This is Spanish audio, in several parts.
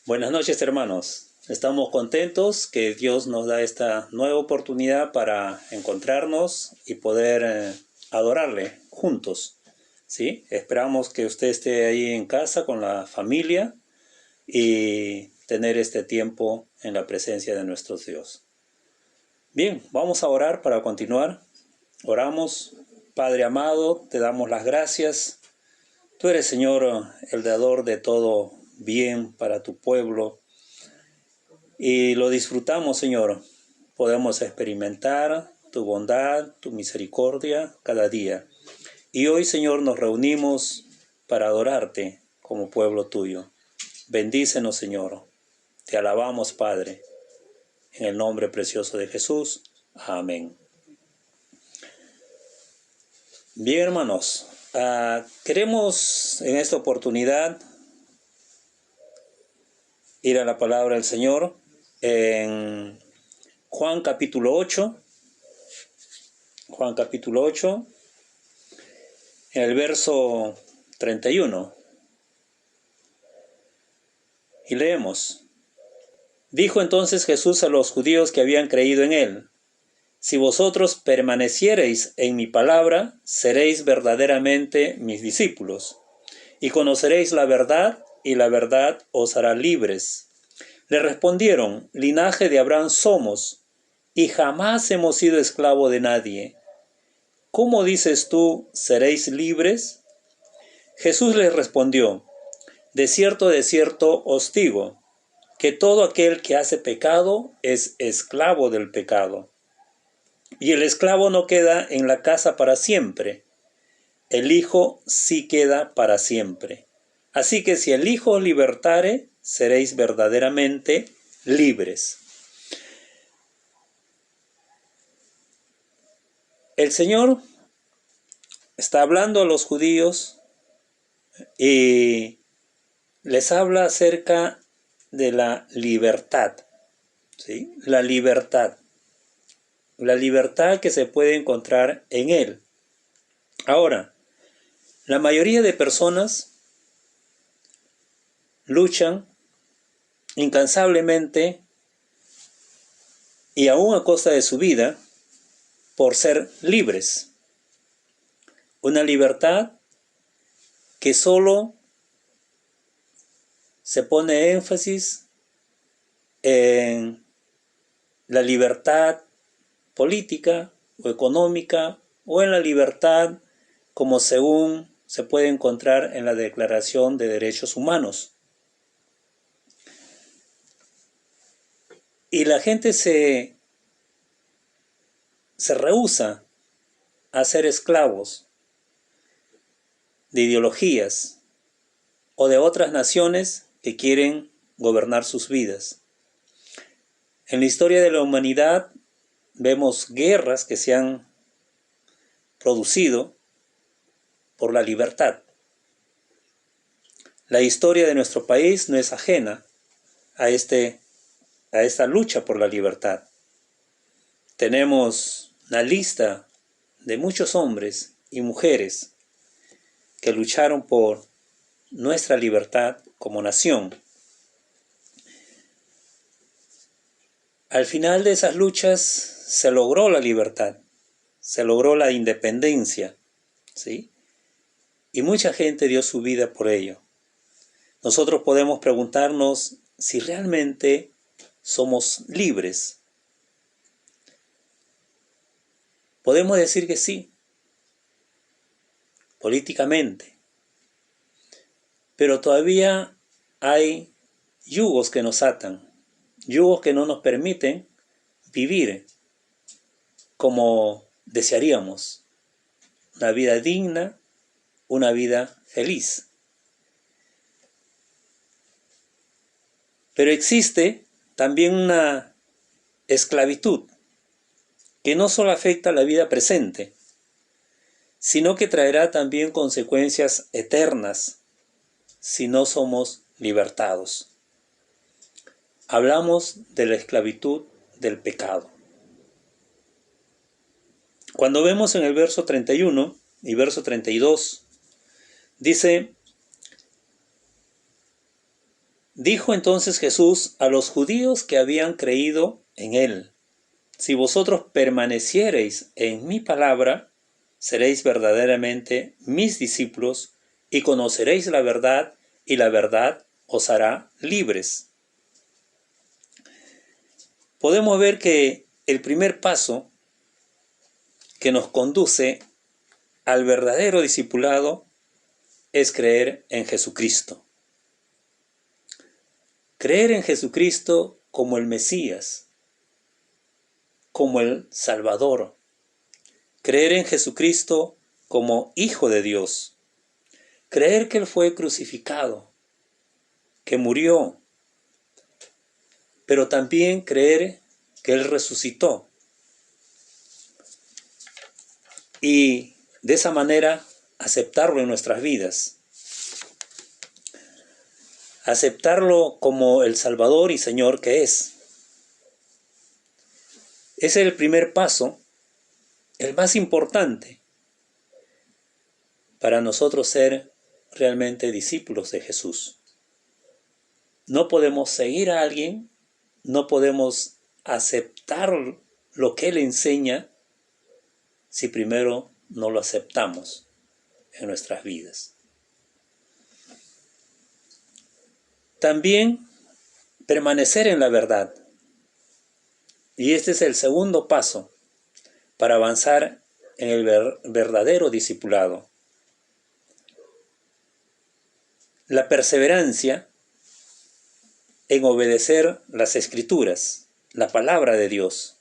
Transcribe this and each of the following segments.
Buenas noches, hermanos. Estamos contentos que Dios nos da esta nueva oportunidad para encontrarnos y poder adorarle juntos. ¿Sí? Esperamos que usted esté ahí en casa con la familia y tener este tiempo en la presencia de nuestro Dios. Bien, vamos a orar para continuar. Oramos. Padre amado, te damos las gracias. Tú eres, Señor, el dador de todo bien para tu pueblo. Y lo disfrutamos, Señor. Podemos experimentar tu bondad, tu misericordia cada día. Y hoy, Señor, nos reunimos para adorarte como pueblo tuyo. Bendícenos, Señor. Te alabamos, Padre. En el nombre precioso de Jesús. Amén. Bien, hermanos. Queremos en esta oportunidad ir a la palabra del Señor en Juan capítulo 8. Juan capítulo 8, en el verso 31. Y leemos. Dijo entonces Jesús a los judíos que habían creído en él: si vosotros permaneciereis en mi palabra, seréis verdaderamente mis discípulos, y conoceréis la verdad, y la verdad os hará libres. Le respondieron: linaje de Abraham somos, y jamás hemos sido esclavo de nadie. ¿Cómo dices tú, seréis libres? Jesús les respondió: de cierto os digo, que todo aquel que hace pecado es esclavo del pecado. Y el esclavo no queda en la casa para siempre, el Hijo sí queda para siempre. Así que si el Hijo os libertare, seréis verdaderamente libres. El Señor está hablando a los judíos y les habla acerca de la libertad, ¿sí? La libertad que se puede encontrar en Él. Ahora, la mayoría de personas luchan incansablemente y aún a costa de su vida por ser libres. Una libertad que solo se pone énfasis en la libertad política o económica o en la libertad como según se puede encontrar en la Declaración de Derechos Humanos. Y la gente se rehúsa a ser esclavos de ideologías o de otras naciones que quieren gobernar sus vidas. En la historia de la humanidad vemos guerras que se han producido por la libertad. La historia de nuestro país no es ajena a esta lucha por la libertad. Tenemos una lista de muchos hombres y mujeres que lucharon por nuestra libertad como nación. Al final de esas luchas se logró la libertad, se logró la independencia, ¿sí? Y mucha gente dio su vida por ello. Nosotros podemos preguntarnos si realmente somos libres. Podemos decir que sí, políticamente, pero todavía hay yugos que nos atan, yugos que no nos permiten vivir como desearíamos, una vida digna, una vida feliz. Pero existe también una esclavitud que no solo afecta a la vida presente, sino que traerá también consecuencias eternas si no somos libertados. Hablamos de la esclavitud del pecado. Cuando vemos en el verso 31 y verso 32, dice: Dijo entonces Jesús a los judíos que habían creído en él: si vosotros permaneciereis en mi palabra, seréis verdaderamente mis discípulos y conoceréis la verdad, y la verdad os hará libres. Podemos ver que el primer paso que nos conduce al verdadero discipulado es creer en Jesucristo. Creer en Jesucristo como el Mesías, como el Salvador. Creer en Jesucristo como Hijo de Dios. Creer que Él fue crucificado, que murió, pero también creer que Él resucitó. Y de esa manera aceptarlo en nuestras vidas. Aceptarlo como el Salvador y Señor que es. Ese es el primer paso, el más importante, para nosotros ser realmente discípulos de Jesús. No podemos seguir a alguien, no podemos aceptar lo que Él enseña si primero no lo aceptamos en nuestras vidas. También permanecer en la verdad. Y este es el segundo paso para avanzar en el verdadero discipulado. La perseverancia en obedecer las Escrituras, la palabra de Dios.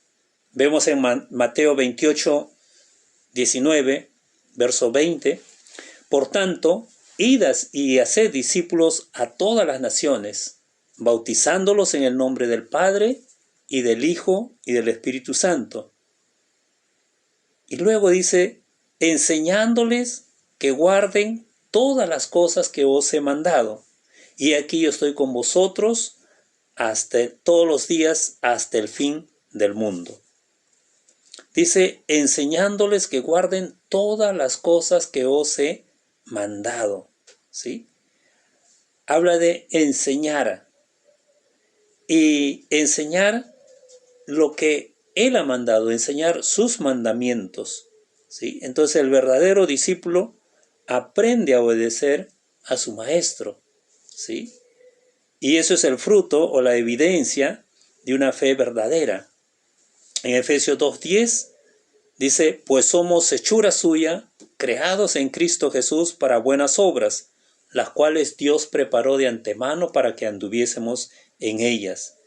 Vemos en Mateo 28, 19, verso 20, por tanto, id y haced discípulos a todas las naciones, bautizándolos en el nombre del Padre, y del Hijo, y del Espíritu Santo. Y luego dice, enseñándoles que guarden todas las cosas que os he mandado. Y aquí yo estoy con vosotros hasta todos los días, hasta el fin del mundo. Dice, enseñándoles que guarden todas las cosas que os he mandado. ¿Sí? Habla de enseñar. Y enseñar lo que Él ha mandado, enseñar sus mandamientos. ¿Sí? Entonces el verdadero discípulo aprende a obedecer a su maestro. ¿Sí? Y eso es el fruto o la evidencia de una fe verdadera. En Efesios 2:10 dice, pues somos hechura suya, creados en Cristo Jesús para buenas obras, las cuales Dios preparó de antemano para que anduviésemos en ellas.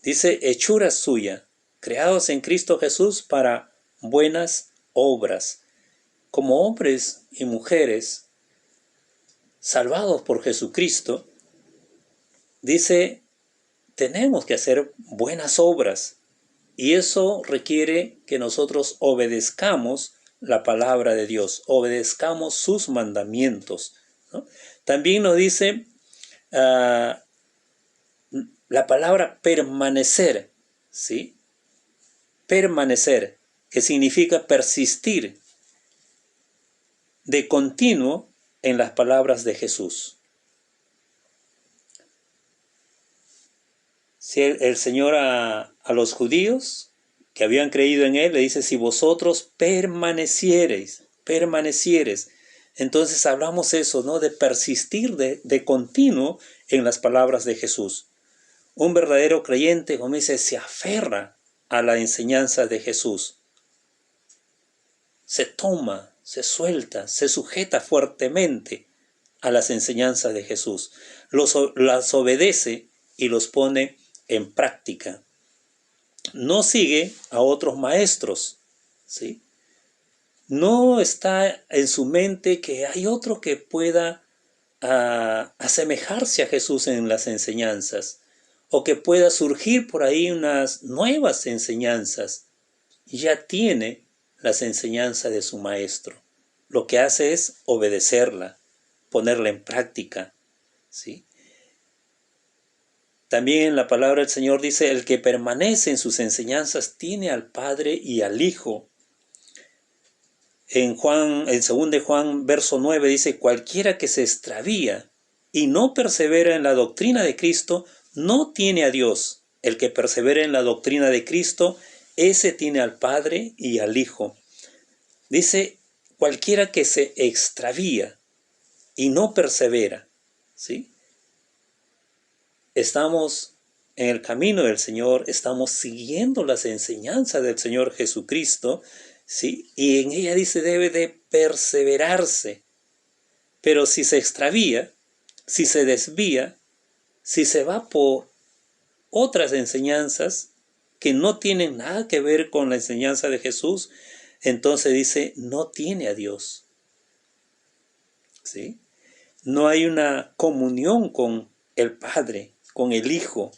Dice, hechura suya, creados en Cristo Jesús para buenas obras. Como hombres y mujeres salvados por Jesucristo, dice, tenemos que hacer buenas obras. Y eso requiere que nosotros obedezcamos la palabra de Dios, obedezcamos sus mandamientos, ¿no? También nos dice la palabra permanecer, ¿sí? Permanecer, que significa persistir de continuo en las palabras de Jesús. Si el Señor a los judíos que habían creído en Él le dice, si vosotros permaneciereis, entonces hablamos eso, ¿no? De persistir de continuo en las palabras de Jesús. Un verdadero creyente, como dice, se aferra a la enseñanza de Jesús. Se toma, se suelta, se sujeta fuertemente a las enseñanzas de Jesús. Las obedece y los pone en práctica. No sigue a otros maestros, ¿sí? No está en su mente que hay otro que pueda asemejarse a Jesús en las enseñanzas, o que pueda surgir por ahí unas nuevas enseñanzas. Ya tiene las enseñanzas de su maestro. Lo que hace es obedecerla, ponerla en práctica, ¿sí? También la palabra del Señor dice, el que permanece en sus enseñanzas tiene al Padre y al Hijo. En 2 de Juan, verso 9 dice, cualquiera que se extravía y no persevera en la doctrina de Cristo, no tiene a Dios. El que persevera en la doctrina de Cristo, ese tiene al Padre y al Hijo. Dice, cualquiera que se extravía y no persevera, ¿sí? Estamos en el camino del Señor, estamos siguiendo las enseñanzas del Señor Jesucristo, ¿sí? Y en ella dice, debe de perseverarse. Pero si se extravía, si se desvía, si se va por otras enseñanzas que no tienen nada que ver con la enseñanza de Jesús, entonces dice, no tiene a Dios, ¿sí? No hay una comunión con el Padre, con el Hijo.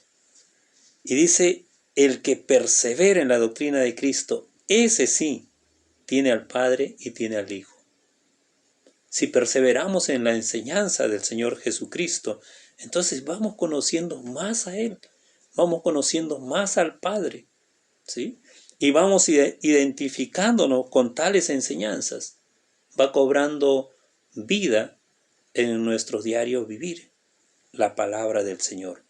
Y dice, el que persevera en la doctrina de Cristo, ese sí tiene al Padre y tiene al Hijo. Si perseveramos en la enseñanza del Señor Jesucristo, entonces vamos conociendo más a Él, vamos conociendo más al Padre, ¿sí? Y vamos identificándonos con tales enseñanzas. Va cobrando vida en nuestro diario vivir la palabra del Señor.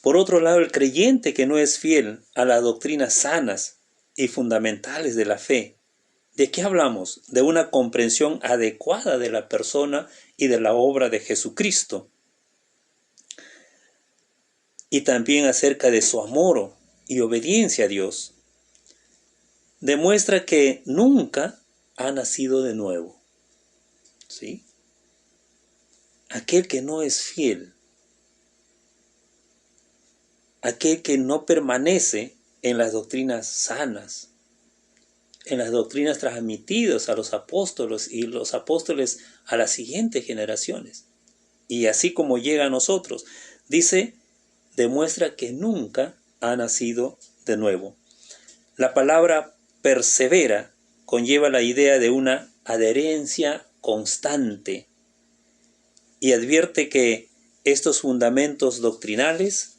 Por otro lado, el creyente que no es fiel a las doctrinas sanas y fundamentales de la fe, ¿de qué hablamos? De una comprensión adecuada de la persona y de la obra de Jesucristo. Y también acerca de su amor y obediencia a Dios. Demuestra que nunca ha nacido de nuevo, ¿sí? Aquel que no es fiel, aquel que no permanece en las doctrinas sanas, en las doctrinas transmitidas a los apóstoles y los apóstoles a las siguientes generaciones. Y así como llega a nosotros, dice, demuestra que nunca ha nacido de nuevo. La palabra persevera conlleva la idea de una adherencia constante y advierte que estos fundamentos doctrinales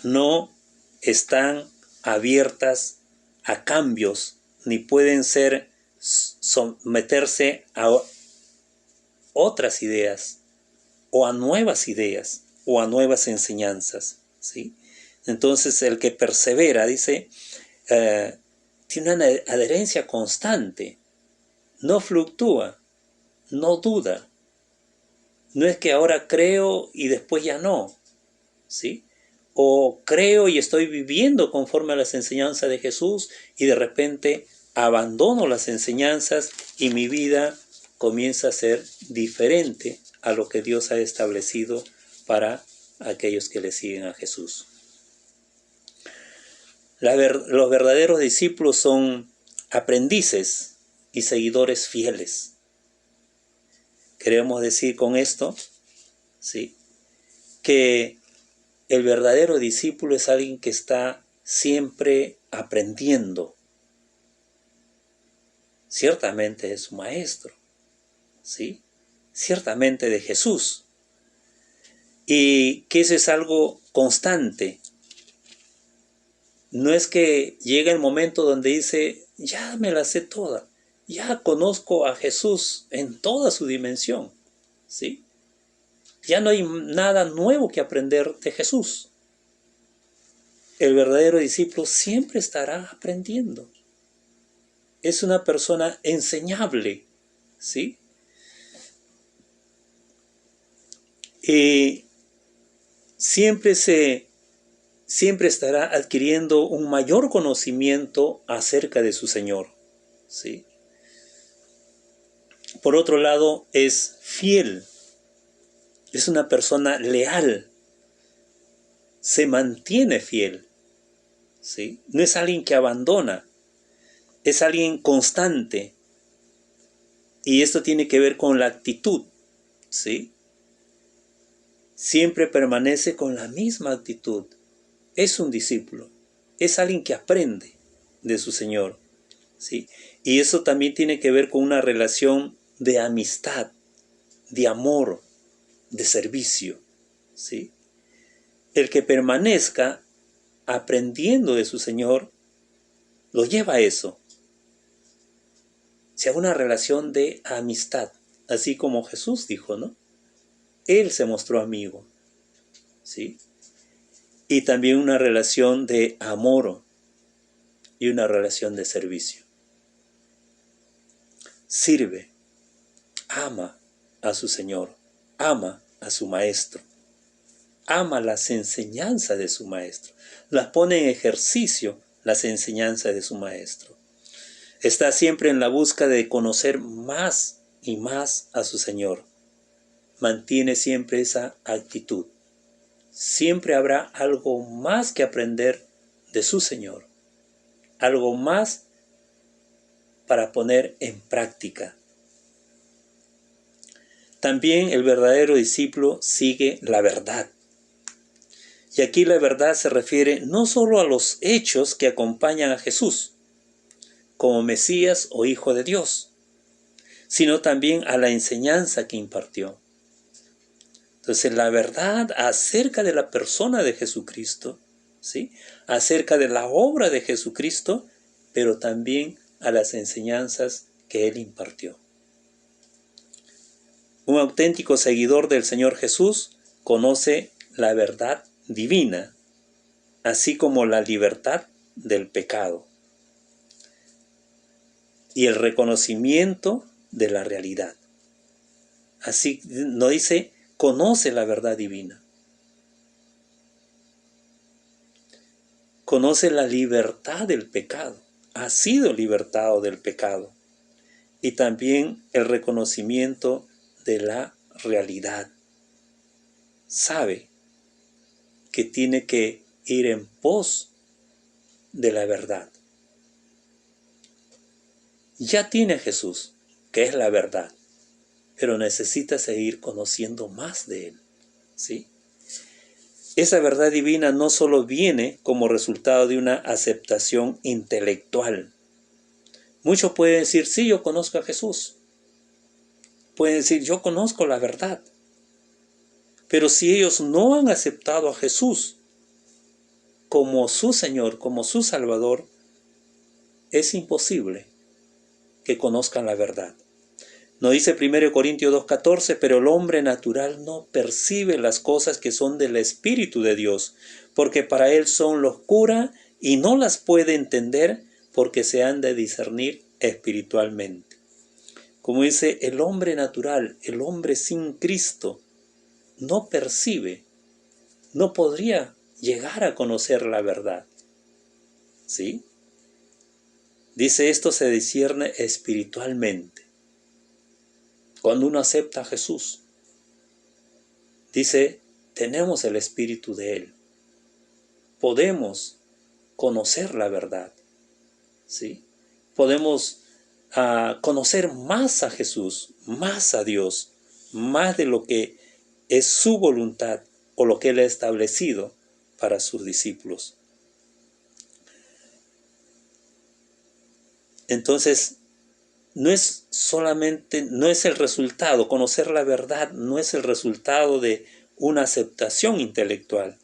no están abiertas a cambios ni pueden someterse a otras ideas o a nuevas ideas o a nuevas enseñanzas, ¿sí? Entonces el que persevera, dice, tiene una adherencia constante, no fluctúa, no duda. No es que ahora creo y después ya no, ¿sí? O creo y estoy viviendo conforme a las enseñanzas de Jesús y de repente abandono las enseñanzas y mi vida comienza a ser diferente a lo que Dios ha establecido para aquellos que le siguen a Jesús. Los verdaderos discípulos son aprendices y seguidores fieles. Queremos decir con esto, ¿sí?, que el verdadero discípulo es alguien que está siempre aprendiendo. Ciertamente de su maestro, ¿sí? Ciertamente de Jesús. Y que eso es algo constante. No es que llega el momento donde dice, ya me la sé toda, ya conozco a Jesús en toda su dimensión, ¿sí? Ya no hay nada nuevo que aprender de Jesús. El verdadero discípulo siempre estará aprendiendo. Es una persona enseñable, ¿sí? Y siempre estará adquiriendo un mayor conocimiento acerca de su Señor, ¿sí? Por otro lado, es fiel. Es una persona leal. Se mantiene fiel, ¿sí? No es alguien que abandona. Es alguien constante. Y esto tiene que ver con la actitud, ¿sí? Siempre permanece con la misma actitud. Es un discípulo. Es alguien que aprende de su Señor, ¿sí? Y eso también tiene que ver con una relación de amistad, de amor, de servicio, ¿sí? El que permanezca aprendiendo de su Señor lo lleva a eso. Sea una relación de amistad, así como Jesús dijo, ¿no? Él se mostró amigo, ¿sí? Y también una relación de amor y una relación de servicio. Sirve, ama a su Señor, ama a su Maestro, ama las enseñanzas de su Maestro, las pone en ejercicio las enseñanzas de su Maestro. Está siempre en la búsqueda de conocer más y más a su Señor. Mantiene siempre esa actitud. Siempre habrá algo más que aprender de su Señor, algo más para poner en práctica. También el verdadero discípulo sigue la verdad. Y aquí la verdad se refiere no solo a los hechos que acompañan a Jesús, como Mesías o Hijo de Dios, sino también a la enseñanza que impartió. Entonces la verdad acerca de la persona de Jesucristo, ¿sí? Acerca de la obra de Jesucristo, pero también a las enseñanzas que Él impartió. Un auténtico seguidor del Señor Jesús conoce la verdad divina, así como la libertad del pecado y el reconocimiento de la realidad. Así nos dice, conoce la verdad divina. Conoce la libertad del pecado. Ha sido libertado del pecado. Y también el reconocimiento de la realidad. Sabe que tiene que ir en pos de la verdad. Ya tiene a Jesús, que es la verdad, pero necesita seguir conociendo más de Él, ¿sí? Esa verdad divina no solo viene como resultado de una aceptación intelectual. Muchos pueden decir, sí, yo conozco a Jesús. Pueden decir, yo conozco la verdad. Pero si ellos no han aceptado a Jesús como su Señor, como su Salvador, es imposible que conozcan la verdad. Nos dice 1 Corintios 2:14, pero el hombre natural no percibe las cosas que son del Espíritu de Dios, porque para él son locura y no las puede entender porque se han de discernir espiritualmente. Como dice, el hombre natural, el hombre sin Cristo, no percibe, no podría llegar a conocer la verdad. ¿Sí? Dice, esto se discierne espiritualmente. Cuando uno acepta a Jesús, dice, tenemos el Espíritu de Él. Podemos conocer la verdad, ¿sí? Podemos conocer más a Jesús, más a Dios, más de lo que es su voluntad o lo que Él ha establecido para sus discípulos. Entonces, no es el resultado, conocer la verdad no es el resultado de una aceptación intelectual,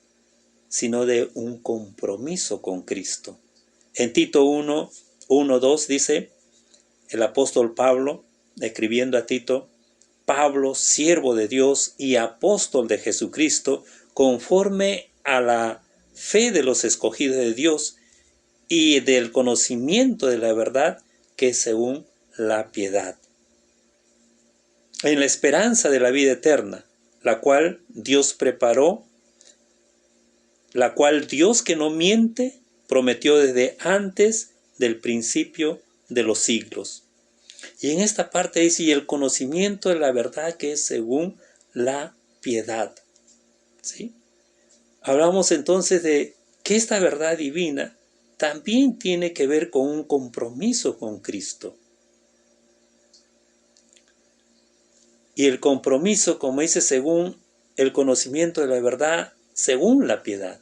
sino de un compromiso con Cristo. En Tito 1:2 dice el apóstol Pablo, escribiendo a Tito, Pablo, siervo de Dios y apóstol de Jesucristo, conforme a la fe de los escogidos de Dios y del conocimiento de la verdad que es según la piedad, en la esperanza de la vida eterna, la cual Dios preparó, la cual Dios que no miente, prometió desde antes del principio de los siglos. Y en esta parte dice, y el conocimiento de la verdad que es según la piedad. ¿Sí? Hablamos entonces de que esta verdad divina también tiene que ver con un compromiso con Cristo. Y el compromiso, como dice, según el conocimiento de la verdad, según la piedad.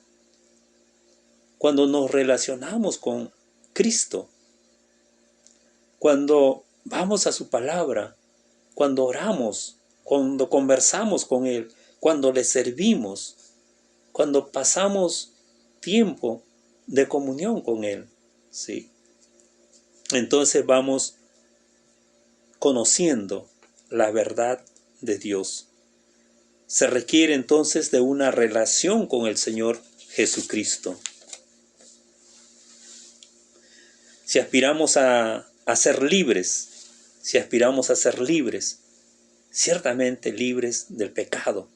Cuando nos relacionamos con Cristo, cuando vamos a su palabra, cuando oramos, cuando conversamos con Él, cuando le servimos, cuando pasamos tiempo de comunión con Él, ¿sí? Entonces vamos conociendo la verdad de Dios. Se requiere entonces de una relación con el Señor Jesucristo. Si aspiramos a ser libres, ciertamente libres del pecado,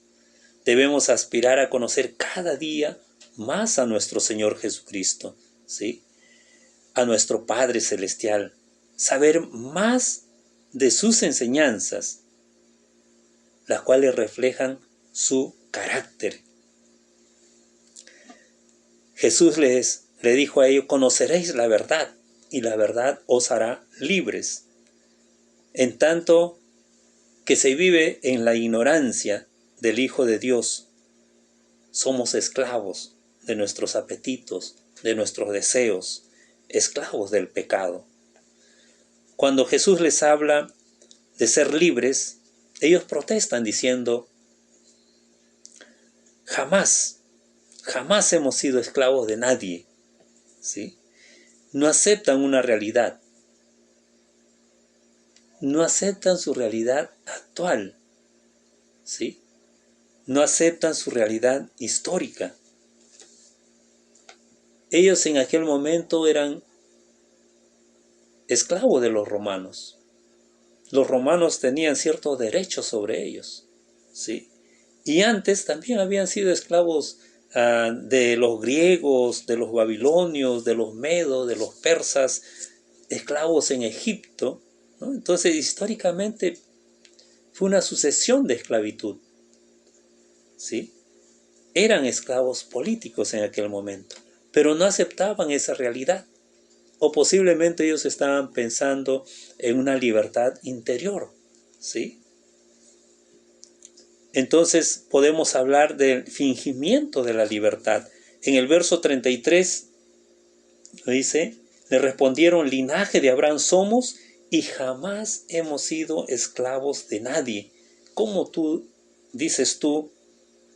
debemos aspirar a conocer cada día más a nuestro Señor Jesucristo, ¿sí? A nuestro Padre Celestial, saber más de sus enseñanzas, las cuales reflejan su carácter. Jesús le dijo a ellos: conoceréis la verdad, y la verdad os hará libres. En tanto que se vive en la ignorancia del Hijo de Dios, somos esclavos de nuestros apetitos, de nuestros deseos, esclavos del pecado. Cuando Jesús les habla de ser libres, ellos protestan diciendo: jamás hemos sido esclavos de nadie, ¿sí? No aceptan una realidad, no aceptan su realidad actual, ¿sí? No aceptan su realidad histórica. Ellos en aquel momento eran esclavos de los romanos. Los romanos tenían ciertos derechos sobre ellos, ¿sí? Y antes también habían sido esclavos de los griegos, de los babilonios, de los medos, de los persas, esclavos en Egipto, ¿no? Entonces, históricamente fue una sucesión de esclavitud, ¿sí? Eran esclavos políticos en aquel momento, pero no aceptaban esa realidad. O posiblemente ellos estaban pensando en una libertad interior, ¿sí? Entonces podemos hablar del fingimiento de la libertad. En el verso 33 dice: le respondieron: linaje de Abraham somos y jamás hemos sido esclavos de nadie. ¿Cómo dices tú,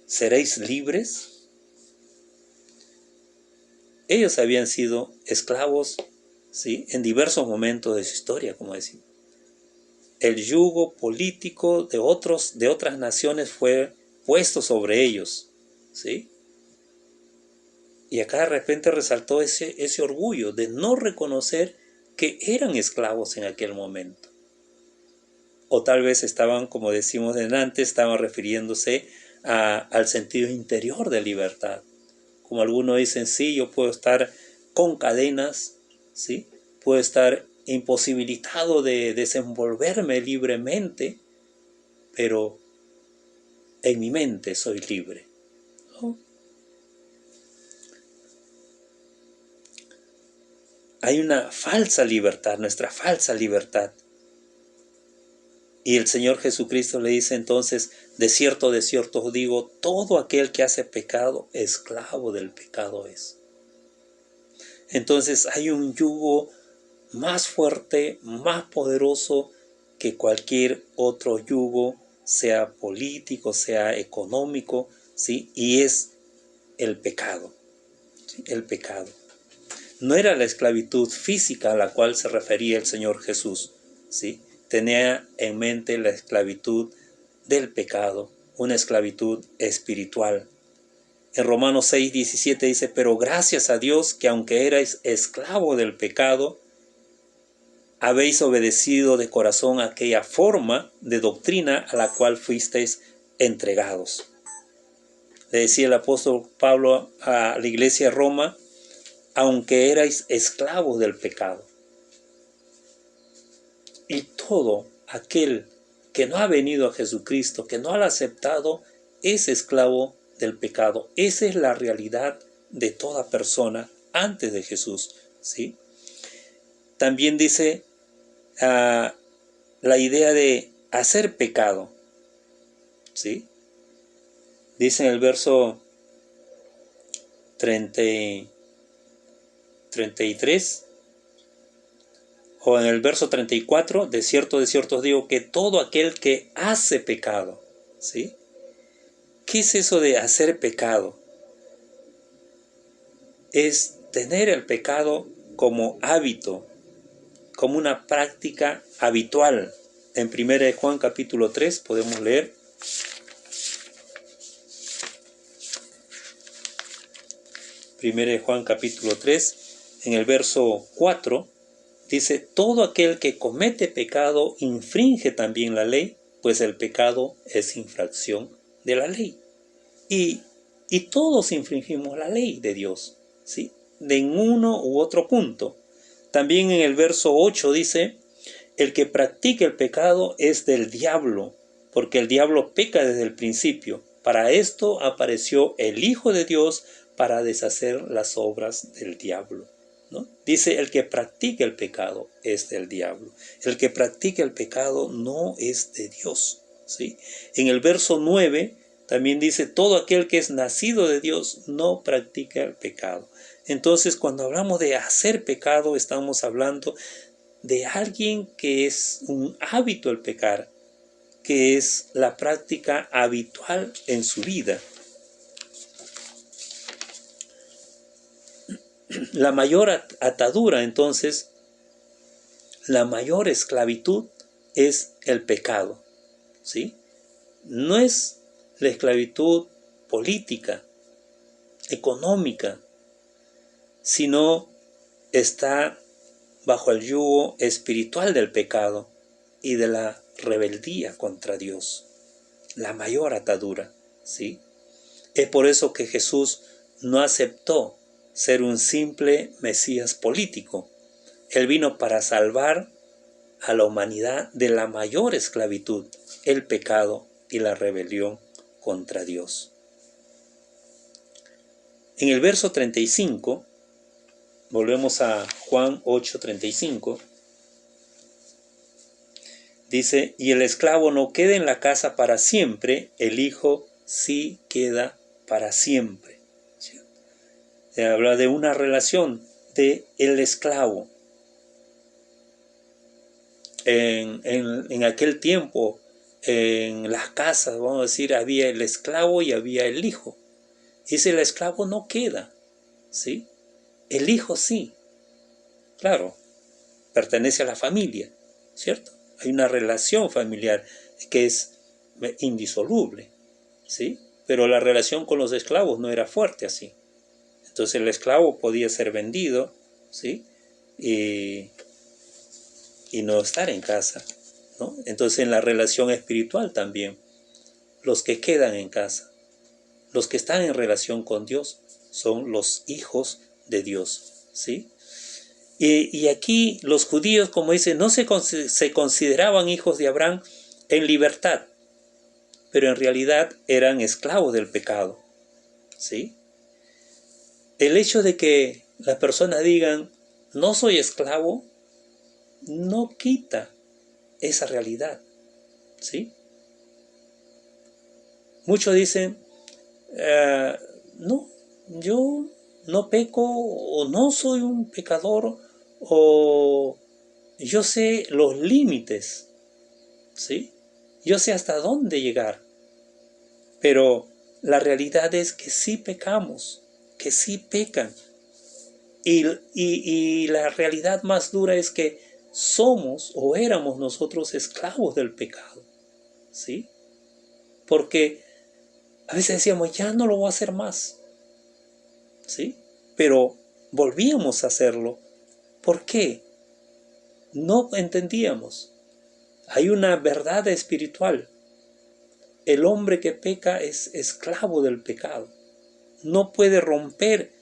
seréis libres? Ellos habían sido esclavos, ¿sí?, en diversos momentos de su historia, como decimos. El yugo político de otras naciones fue puesto sobre ellos, ¿sí? Y acá de repente resaltó ese orgullo de no reconocer que eran esclavos en aquel momento. O tal vez estaban, como decimos antes, estaban refiriéndose al sentido interior de libertad. Como algunos dicen: sí, yo puedo estar con cadenas, ¿sí? Puedo estar imposibilitado de desenvolverme libremente, pero en mi mente soy libre, ¿no? Hay una falsa libertad, nuestra falsa libertad. Y el Señor Jesucristo le dice entonces: de cierto os digo, todo aquel que hace pecado, esclavo del pecado es. Entonces hay un yugo más fuerte, más poderoso que cualquier otro yugo, sea político, sea económico, ¿sí? Y es el pecado, ¿sí? El pecado. No era la esclavitud física a la cual se refería el Señor Jesús, ¿sí? Tenía en mente la esclavitud del pecado, una esclavitud espiritual. En Romanos 6:17 dice: pero gracias a Dios que aunque erais esclavo del pecado, habéis obedecido de corazón aquella forma de doctrina a la cual fuisteis entregados. Le decía el apóstol Pablo a la iglesia de Roma: aunque erais esclavos del pecado. Y todo aquel que no ha venido a Jesucristo, que no lo ha aceptado, es esclavo del pecado. Esa es la realidad de toda persona antes de Jesús, ¿sí? También dice la idea de hacer pecado, ¿sí? Dice en el verso 33 o en el verso 34: de cierto os digo que todo aquel que hace pecado, ¿sí? ¿Qué es eso de hacer pecado? Es tener el pecado como hábito, como una práctica habitual. En 1 Juan capítulo 3 podemos leer: 1 de Juan capítulo 3, en el verso 4, dice, todo aquel que comete pecado infringe también la ley, pues el pecado es infracción de la ley. Y todos infringimos la ley de Dios, ¿sí? De uno u otro punto. También en el verso 8 dice, el que practica el pecado es del diablo, porque el diablo peca desde el principio. Para esto apareció el Hijo de Dios para deshacer las obras del diablo, ¿no? Dice, el que practica el pecado es del diablo. El que practica el pecado no es de Dios, ¿sí? En el verso 9 también dice, todo aquel que es nacido de Dios no practica el pecado. Entonces, cuando hablamos de hacer pecado, estamos hablando de alguien que es un hábito el pecar, que es la práctica habitual en su vida. La mayor atadura, entonces, la mayor esclavitud es el pecado, ¿sí? No es la esclavitud política, económica, sino está bajo el yugo espiritual del pecado y de la rebeldía contra Dios. La mayor atadura, ¿sí? Es por eso que Jesús no aceptó ser un simple Mesías político. Él vino para salvar a la humanidad de la mayor esclavitud, el pecado y la rebelión contra Dios. En el verso 35, volvemos a Juan 8:35, dice, y el esclavo no queda en la casa para siempre, el hijo sí queda para siempre. ¿Sí? Se habla de una relación de el esclavo. En aquel tiempo, en las casas, vamos a decir, había el esclavo y había el hijo. Dice, el esclavo no queda, ¿sí? El hijo sí. Claro, pertenece a la familia, ¿cierto? Hay una relación familiar que es indisoluble, ¿sí? Pero la relación con los esclavos no era fuerte así. Entonces el esclavo podía ser vendido, ¿sí? Y no estar en casa, ¿no? Entonces en la relación espiritual también, los que quedan en casa, los que están en relación con Dios, son los hijos de Dios, ¿sí? Y aquí los judíos, como dice, no se consideraban hijos de Abraham en libertad, pero en realidad eran esclavos del pecado, ¿sí? El hecho de que las personas digan, no soy esclavo, no quita esa realidad, ¿sí? Muchos dicen, no, yo no peco, o no soy un pecador, o yo sé los límites, ¿sí? Yo sé hasta dónde llegar. Pero la realidad es que sí pecamos, que sí pecan. Y la realidad más dura es que somos o éramos nosotros esclavos del pecado, ¿sí? Porque a veces decíamos, ya no lo voy a hacer más, ¿sí? Pero volvíamos a hacerlo. ¿Por qué? No entendíamos. Hay una verdad espiritual. El hombre que peca es esclavo del pecado. No puede romper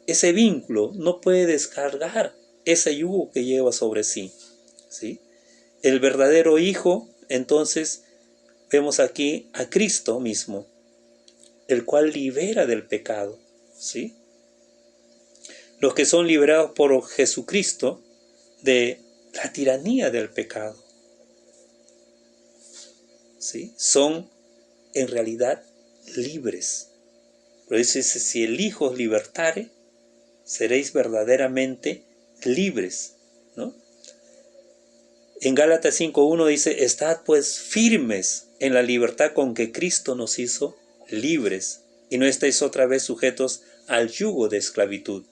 ese vínculo, no puede descargar ese yugo que lleva sobre sí, ¿sí? El verdadero hijo, entonces, vemos aquí a Cristo mismo, el cual libera del pecado, ¿sí? Los que son liberados por Jesucristo de la tiranía del pecado, ¿sí? Son en realidad libres. Pero dice, si el Hijo os libertare, seréis verdaderamente libres, ¿no? En Gálatas 5:1 dice, estad pues firmes en la libertad con que Cristo nos hizo libres, y no estáis otra vez sujetos al yugo de esclavitud.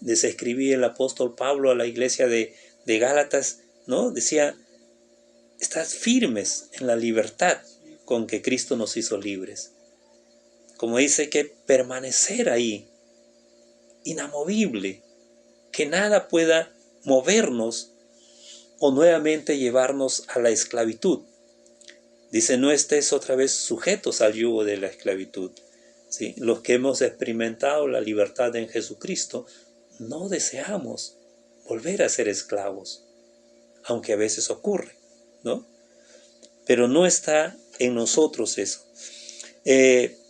Les escribí el apóstol Pablo a la iglesia de Gálatas, ¿no? Decía, estad firmes en la libertad con que Cristo nos hizo libres. Como dice, que permanecer ahí, inamovible, que nada pueda movernos o nuevamente llevarnos a la esclavitud. Dice, no estés otra vez sujetos al yugo de la esclavitud. ¿Sí? Los que hemos experimentado la libertad en Jesucristo, no deseamos volver a ser esclavos, aunque a veces ocurre, ¿no? Pero no está en nosotros eso.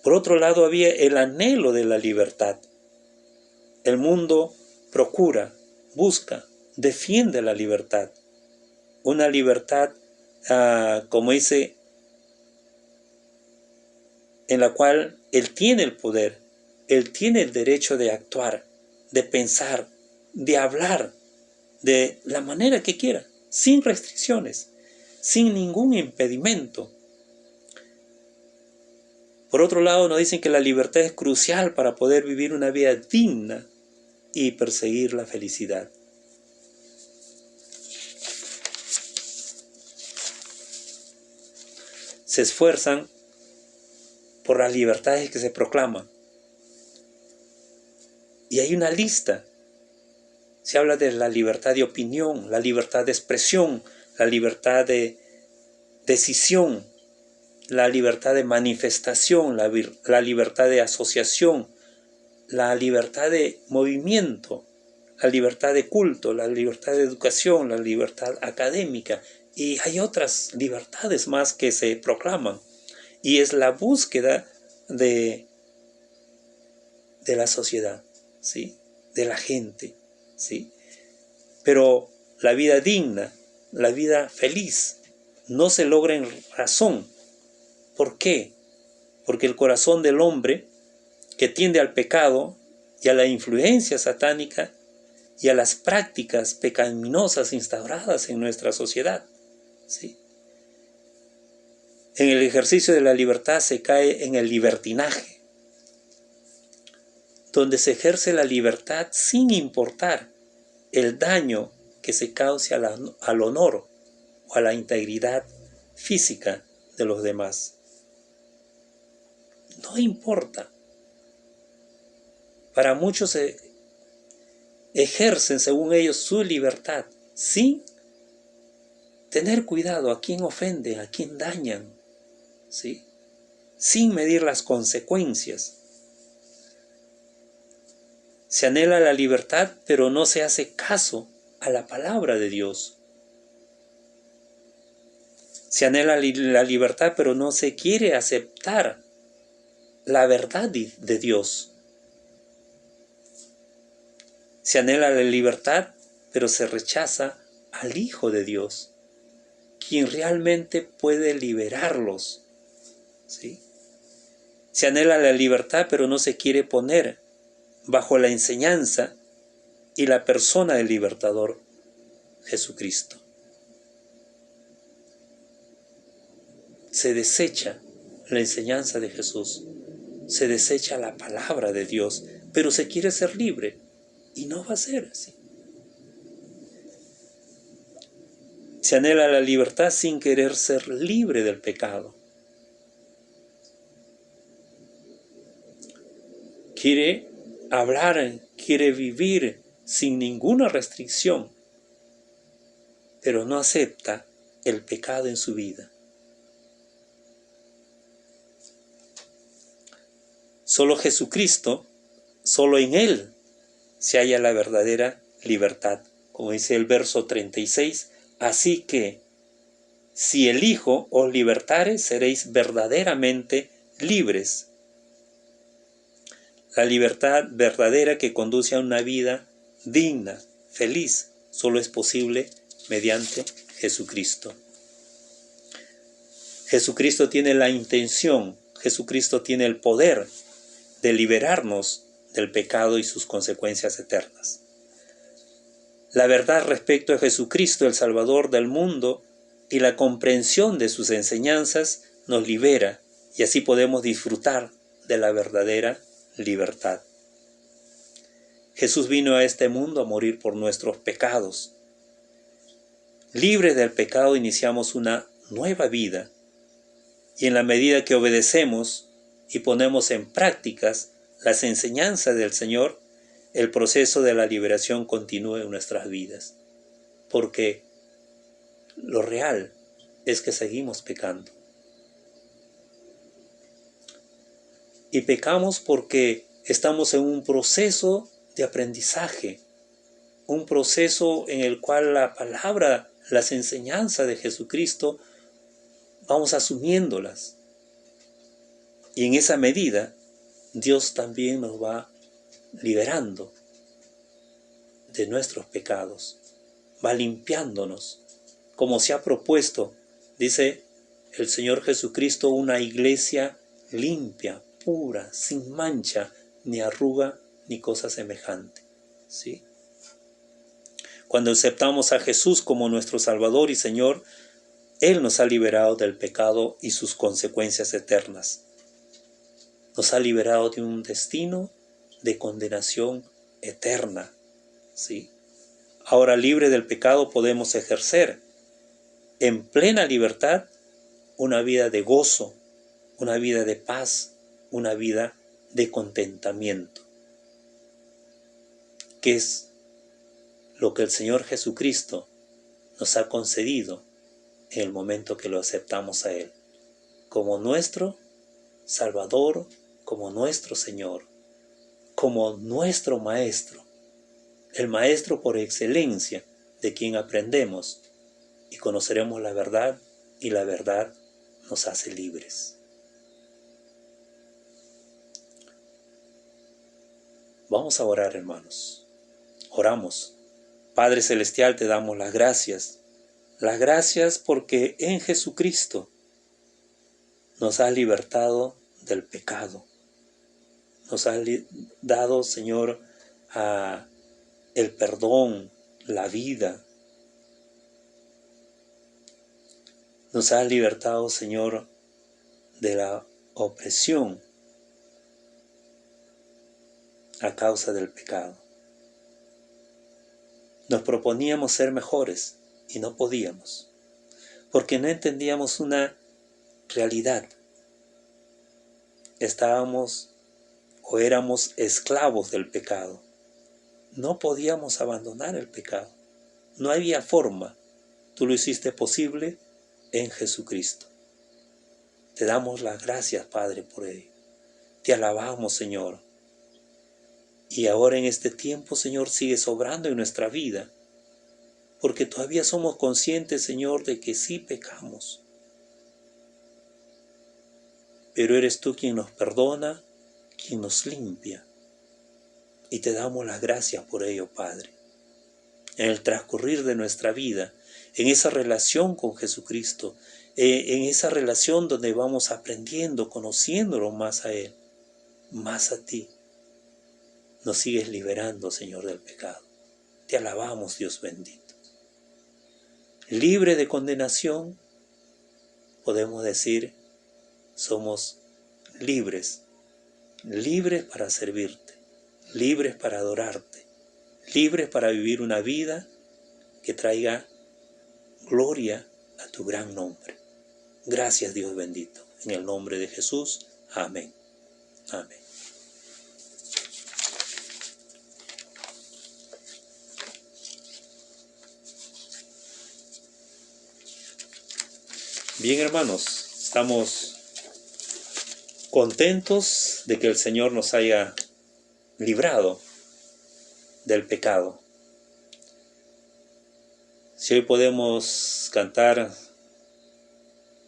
Por otro lado, había el anhelo de la libertad. El mundo procura, busca, defiende la libertad. Una libertad, como dice, en la cual Él tiene el poder, Él tiene el derecho de actuar, de pensar, de hablar, de la manera que quiera, sin restricciones, sin ningún impedimento. Por otro lado, nos dicen que la libertad es crucial para poder vivir una vida digna y perseguir la felicidad. Se esfuerzan por las libertades que se proclaman. Y hay una lista. Se habla de la libertad de opinión, la libertad de expresión, la libertad de decisión, la libertad de manifestación, la libertad de asociación, la libertad de movimiento, la libertad de culto, la libertad de educación, la libertad académica. Y hay otras libertades más que se proclaman. Y es la búsqueda de la sociedad, ¿sí? De la gente, ¿sí? Pero la vida digna, la vida feliz, no se logra en razón. ¿Por qué? Porque el corazón del hombre, que tiende al pecado y a la influencia satánica y a las prácticas pecaminosas instauradas en nuestra sociedad, ¿sí? En el ejercicio de la libertad se cae en el libertinaje, donde se ejerce la libertad sin importar el daño que se cause al honor o a la integridad física de los demás. No importa. Para muchos ejercen según ellos su libertad sin tener cuidado a quién ofenden, a quién dañan, ¿sí? Sin medir las consecuencias. Se anhela la libertad, pero no se hace caso a la palabra de Dios. Se anhela la libertad, pero no se quiere aceptar la verdad de Dios. Se anhela la libertad, pero se rechaza al Hijo de Dios, quien realmente puede liberarlos, ¿sí? Se anhela la libertad, pero no se quiere poner bajo la enseñanza y la persona del libertador, Jesucristo. Se desecha la enseñanza de Jesús, se desecha la palabra de Dios, pero se quiere ser libre y no va a ser así. Se anhela la libertad sin querer ser libre del pecado. Quiere hablar, quiere vivir sin ninguna restricción, pero no acepta el pecado en su vida. Solo Jesucristo, solo en Él se halla la verdadera libertad. Como dice el verso 36, así que si el Hijo os libertare, seréis verdaderamente libres. La libertad verdadera que conduce a una vida digna, feliz, solo es posible mediante Jesucristo. Jesucristo tiene la intención, Jesucristo tiene el poder de liberarnos del pecado y sus consecuencias eternas. La verdad respecto a Jesucristo, el Salvador del mundo, y la comprensión de sus enseñanzas nos libera, y así podemos disfrutar de la verdadera libertad. Jesús vino a este mundo a morir por nuestros pecados. Libres del pecado iniciamos una nueva vida, y en la medida que obedecemos y ponemos en prácticas las enseñanzas del Señor, el proceso de la liberación continúe en nuestras vidas. Porque lo real es que seguimos pecando. Y pecamos porque estamos en un proceso de aprendizaje, un proceso en el cual la palabra, las enseñanzas de Jesucristo, vamos asumiéndolas. Y en esa medida, Dios también nos va liberando de nuestros pecados, va limpiándonos, como se ha propuesto, dice el Señor Jesucristo, una iglesia limpia, pura, sin mancha, ni arruga, ni cosa semejante. ¿Sí? Cuando aceptamos a Jesús como nuestro Salvador y Señor, Él nos ha liberado del pecado y sus consecuencias eternas. Nos ha liberado de un destino de condenación eterna. ¿Sí? Ahora, libre del pecado, podemos ejercer en plena libertad una vida de gozo, una vida de paz, una vida de contentamiento, que es lo que el Señor Jesucristo nos ha concedido en el momento que lo aceptamos a Él, como nuestro Salvador, como nuestro Señor, como nuestro Maestro, el Maestro por excelencia, de quien aprendemos y conoceremos la verdad, y la verdad nos hace libres. Vamos a orar, hermanos. Oramos. Padre Celestial, te damos las gracias porque en Jesucristo nos has libertado del pecado. Nos has dado, Señor, el perdón, la vida. Nos has libertado, Señor, de la opresión a causa del pecado. Nos proponíamos ser mejores y no podíamos, porque no entendíamos una realidad. Estábamos o éramos esclavos del pecado. No podíamos abandonar el pecado. No había forma. Tú lo hiciste posible en Jesucristo. Te damos las gracias, Padre, por ello. Te alabamos, Señor. Y ahora en este tiempo, Señor, sigues obrando en nuestra vida, porque todavía somos conscientes, Señor, de que sí pecamos. Pero eres tú quien nos perdona, quien nos limpia. Y te damos las gracias por ello, Padre. En el transcurrir de nuestra vida, en esa relación con Jesucristo, en esa relación donde vamos aprendiendo, conociéndolo más a Él, más a ti, nos sigues liberando, Señor, del pecado. Te alabamos, Dios bendito. Libre de condenación, podemos decir, somos libres, libres para servirte, libres para adorarte, libres para vivir una vida que traiga gloria a tu gran nombre. Gracias, Dios bendito. En el nombre de Jesús. Amén. Amén. Bien, hermanos, estamos contentos de que el Señor nos haya librado del pecado. Si hoy podemos cantar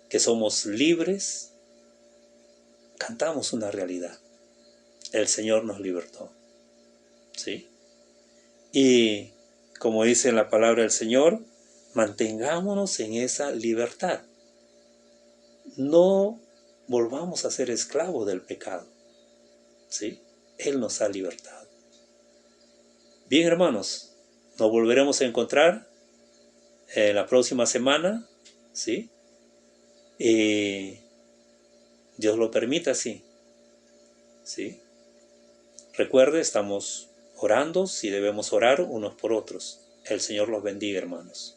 que somos libres, cantamos una realidad. El Señor nos libertó. ¿Sí? Y como dice la palabra del Señor, mantengámonos en esa libertad. No volvamos a ser esclavos del pecado. ¿Sí? Él nos ha libertado. Bien, hermanos, nos volveremos a encontrar la próxima semana, ¿sí? Dios lo permita, sí. ¿Sí? Recuerde, estamos orando, si debemos orar unos por otros. El Señor los bendiga, hermanos.